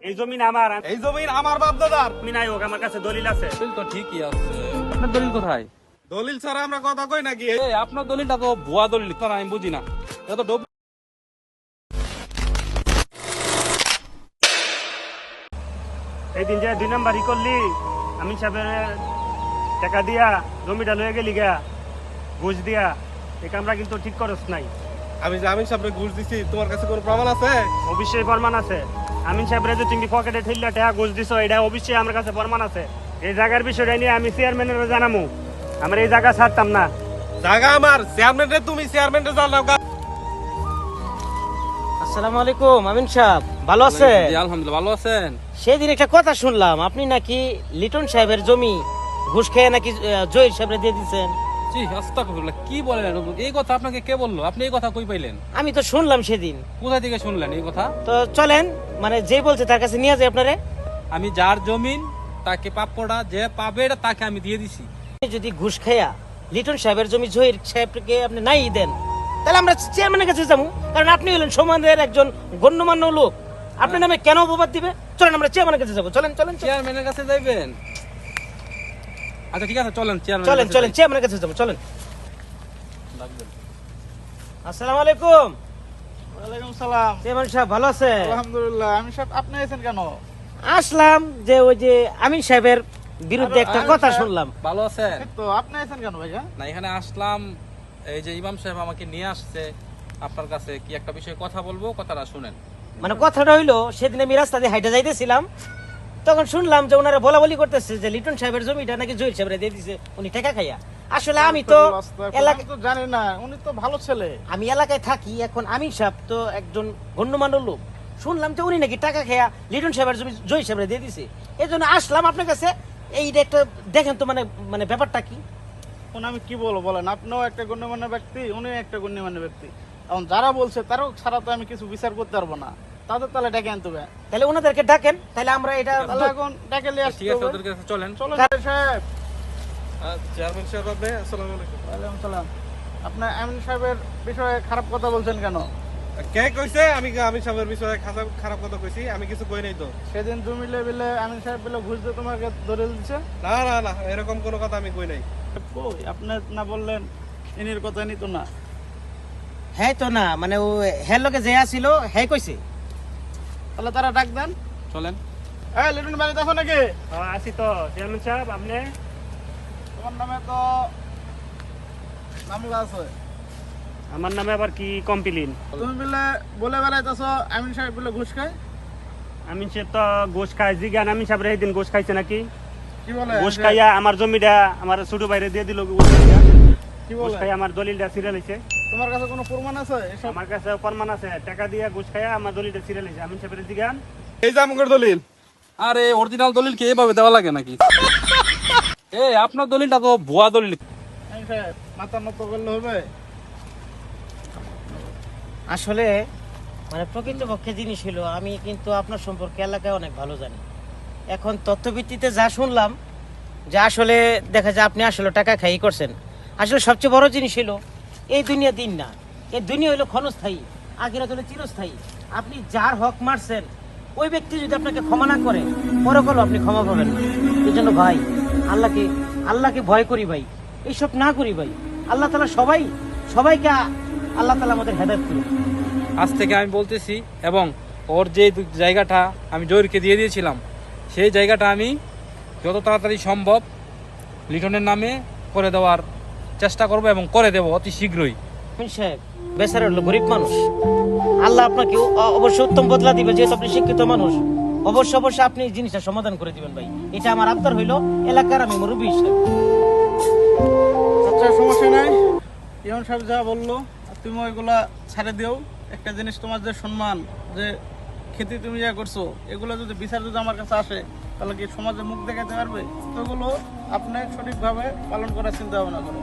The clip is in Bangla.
এই জমিন আমার। এই জমিন আমার বাপ দাদার। আমি নাই হোক, আমার কাছে দলিল আছে। দলিল তো ঠিকই আছে। আপনার দলিল কোথায়? দলিল ছাড়া আমরা কথা কই নাকি? এই আপনার দলিলটা তো ভুয়া দলিল, তো আমি বুঝি না। এটা তো এই দিন যে 2 নাম্বারই করলি, আমি সাহেবের টাকা দিয়া জমিটা লয়ে গেলি গা, ঘুষ দিয়া। এই কামরা কিন্তু ঠিক করস নাই। আমি সামনে ঘুষ দিছি, তোমার কাছে কোনো প্রমাণ আছে? অবশ্যই প্রমাণ আছে। আমিন সাহেবরে যে তুমি পকেটে ঠেললা টাকা ঘুষ দিছো, এটা অবশ্যই আমার কাছে প্রমাণ আছে। এই জায়গার বিষয়টা নিয়ে আমি চেয়ারম্যানের জানামু। আমরা এই জায়গা ছাড়তাম না। জায়গা আমার, চেয়ারম্যানরে তুমি চেয়ারম্যানরে জানাও। আসসালামু আলাইকুম আমিন সাহেব, ভালো আছেন? জি আলহামদুলিল্লাহ, ভালো আছেন? সেদিন একটা কথা শুনলাম, আপনি নাকি লিটন সাহেবের জমি ঘুষ খেয়ে নাকি জহির সাহেবরে দিয়ে দিচ্ছেন। জি আস্তাগফিরুল্লাহ, কি বলেন? এই কথা আপনাকে কে বললো? আপনি এই কথা কই পাইলেন? আমি তো শুনলাম সেদিন। কোথা থেকে শুনলেন এই কথা? তো চলেন, মানে যে বলছে তার কাছে নিয়ে যাই আপনারে। আমি যার জমিন তাকে প্রাপ্যটা যে পাবে এটা তাকে আমি দিয়ে দিছি। যদি ঘুষ খেয়া লিটন সাহেবের জমি জহির সাহেবকে আপনি নাই দেন, তাহলে আমরা চেয়ারম্যানের কাছে যাবো। কারণ আপনি হলেন সমাজের একজন গণ্যমান্য লোক, আপনার নামে কেন অপবাদ দিবে? চলেন আমরা চেয়ারম্যানের কাছে যাবো। চলেন চলেন চলেন চেয়ারম্যানের কাছে যাইবেন? আচ্ছা ঠিক আছে, চলেন চেয়ারম্যান। চলেন চলেন চেয়ারম্যানের কাছে যাবো, চলেন। আসসালামু আলাইকুম। ওয়ালাইকুম সালাম। চেয়ারম্যান সাহেব ভালো আছেন? আলহামদুলিল্লাহ। আমি সাহেব, আপনি এসেছেন কেন? আসলাম যে ওই যে আমিন সাহেবের বিরুদ্ধে একটা আমিন কথা সাহেব- শুনলাম। ভালো আছেন? এই তো আপনি এসেছেন কেন ভাইয়া? না, এখানে আসলাম, এই যে ইমাম সাহেব আমাকে নিয়ে আসছে আপনার কাছে, কি একটা বিষয়ে কথা বলবো, কথাটা শুনেন। মানে কথাটা হইলো, সেদিন আমি রাস্তা দিয়ে হাইটে যাইতেছিলাম, তখন শুনলাম যে ওনারা বলা বলি করতেছে যে লিটন সাহেবের জমিটা নাকি জহির সাহেবরে দিয়ে দিছে উনি টাকা খাইয়া। আসলে আমি তো আমি তো জানি না, উনি তো ভালো ছেলে। আমি এলাকায় থাকি, এখন আমিন সাহেব তো একজন গণ্যমান্য লোক, শুনলাম যে উনি নাকি টাকা খাইয়া লিটন সাহেবের জমি জহির সাহেবরে দিয়ে দিছে। এই জন্য আসলাম আপনার কাছে, এইটা একটা দেখেন তো, মানে মানে ব্যাপারটা কি। এখন আমি কি বলবো বলেন, আপনিও একটা গণ্যমান্য ব্যক্তি, উনিও একটা গণ্যমান্য ব্যক্তি। এখন যারা বলছে তারও ছাড়া তো আমি কিছু বিচার করতে পারবো না, তাদের তাহলে ডেকে আনতে হবে। তাহলে ওনাদেরকে ডাকেন, তাহলে আমরা এটা তাহলে এখন ডেকে নিয়ে আসতে ঠিক আছে, হবে। ওদের কাছে চলেন। চলুন সাহেব। চেয়ারম্যান সাহেব আপনি, আসসালামু আলাইকুম। ওয়ালাইকুম সালাম। আপনি আমিন সাহেবের বিষয়ে খারাপ কথা বলছেন কেন? কে কইছে আমি সাহেবের বিষয়ে খারাপ কথা কইছি? আমি কিছু কই নাই তো। সেদিন জমি লেবিলে আমিন সাহেব বলে ঘুষ দিয়ে তোমাকে ধরে দিচ্ছে। না না না, এরকম কোনো কথা আমি কই নাই। কই আপনি না বললেন ইনির কথা নিত না? হ্যাঁ তো না, মানে ও হ্যাঁ লোকে যে আসিল হ্যাঁ কইছে। তাহলে তারা ডাক দেন। চলেন। এই লিটন বাড়ি দেখো নাকি? আসি তো চেয়ারম্যান সাহেব। আপনি তোমার নামে তো মামলা আছে। আমার নামে আবার কি কমপ্লেন? তুমি বলে বেড়াইতেছো আমিন সাহেব বলে ঘুষ খায়। আমিন সাহেব তো ঘুষ খায়। জিজ্ঞান আমিন সাহেব এই দিন ঘুষ খাইছে নাকি? কি বলে? ঘুষ খাইয়া আমার জমিটা আমার ছোট বাইরে দিয়ে দিল। কি ঘুষ বলে? খাইয়া আমার দলিলটা ছিঁড়ে লইছে। তোমার কাছে কোনো প্রমাণ আছে এসব? আমার কাছে প্রমাণ আছে, টাকা দিয়ে ঘুষ খাইয়া আমার দলিলটা ছিঁড়ে লইছে। আমিন সাহেবের জিজ্ঞান। এই যে আমাদের দলিল। আরে অরিজিনাল দলিল কি এভাবে দেওয়া লাগে নাকি? এই আপনার দলিলটা তো ভুয়া দলিল। আমিন সাহেব মাথা নত করলে হবে? আসলে মানে প্রকৃতপক্ষে জিনিস হলো, আমি কিন্তু আপনার সম্পর্কে এলাকায় অনেক ভালো জানি। এখন তথ্যভিত্তিতে যা শুনলাম, যে আসলে দেখা যায় আপনি আসলে টাকা খাই করছেন। আসলে সবচেয়ে বড় জিনিস হলো, এই দুনিয়া দিন না, এই দুনিয়া হলো ক্ষণস্থায়ী, আখিরাত হলো চিরস্থায়ী। আপনি যার হক মারছেন, ওই ব্যক্তি যদি আপনাকে ক্ষমা না করে, পরকালও আপনি ক্ষমা পাবেন না। এই জন্য ভাই, আল্লাহকে ভয় করি ভাই, এইসব না করি ভাই। আল্লাহ তাআলা সবাইকে আল্লাহ তাআলা আমাদের হেদায়েত করুন। আজ থেকে আমি বলতেছি, এবং ওর যে জায়গাটা আমি জহিরকে দিয়ে দিয়েছিলাম, সেই জায়গাটা আমি যত তাড়াতাড়ি সম্ভব লিটনের নামে করে দেওয়ার চেষ্টা করব এবং করে দেব অতি শীঘ্রই। আমিন সাহেব বেচারা হলো গরিব মানুষ, আল্লাহ আপনাকে অবশ্যই উত্তম বদলা দিবে, যেহেতু আপনি শিক্ষিত মানুষ। অবশ্যই আপনি এই জিনিসটা সমাধান করে দিবেন ভাই, এটা আমার আবদার হইলো এলাকার আমি মুরব্বী হিসেবে। আচ্ছা সমস্যা নাই, ইমাম সাহেব যা বললো তুমি ওইগুলা ছেড়ে দিও। একটা জিনিস, তোমার যে সম্মান, যে খেতে তুমি যা করছো, এগুলো যদি বিচার যদি আমার কাছে আসে, তাহলে কি সমাজে মুখ দেখাতে পারবে? তো এগুলো আপনি সঠিকভাবে পালন করার চিন্তা ভাবনা করো।